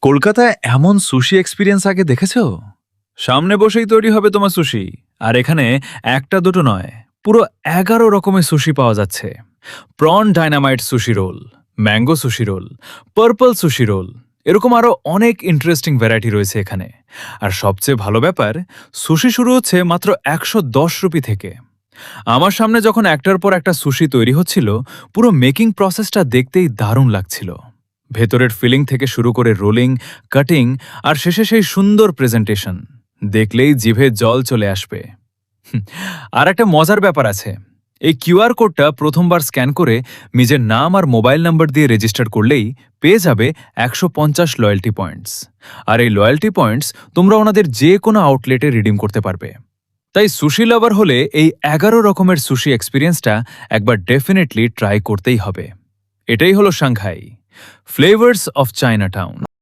কলকাতায় এমন sushi experience আগে দেখেছো? সামনে বসেই তৈরি হবে তোমার সুশি। আর এখানে একটা দুটো নয়, পুরো 11 রকমের সুশি পাওয়া যাচ্ছে। Prawn dynamite sushi role, mango sushi role, purple sushi role, এরকম আরো অনেক ইন্টারেস্টিং ভ্যারাইটি রয়েছে এখানে। আর সবচেয়ে ভালো ব্যাপার, সুশি শুরু হচ্ছে মাত্র 110 রুপি থেকে। আমার সামনে যখন একটার পর একটা সুশি তৈরি হচ্ছিল, পুরো মেকিং প্রসেসটা দেখতেই দারুণ লাগছিল। ভেতরের ফিলিং থেকে শুরু করে রোলিং, কাটিং আর শেষে সেই সুন্দর প্রেজেন্টেশন দেখলেই জিভে জল চলে আসবে। আর একটা মজার ব্যাপার আছে, এই কিউআর কোডটা প্রথমবার স্ক্যান করে নিজের নাম আর মোবাইল নাম্বার দিয়ে রেজিস্টার করলেই পেয়ে যাবে 150 লয়্যাল্টি পয়েন্টস। আর এই লয়্যাল্টি পয়েন্টস তোমরা ওনাদের যে কোনো আউটলেটে রিডিম করতে পারবে। তাই সুশি লাভার হলে এই 11 রকমের সুশি এক্সপিরিয়েন্সটা একবার ডেফিনেটলি ট্রাই করতেই হবে। এটাই হলো সাংহাই ফ্লেভার্স অফ চায়নাটাউন।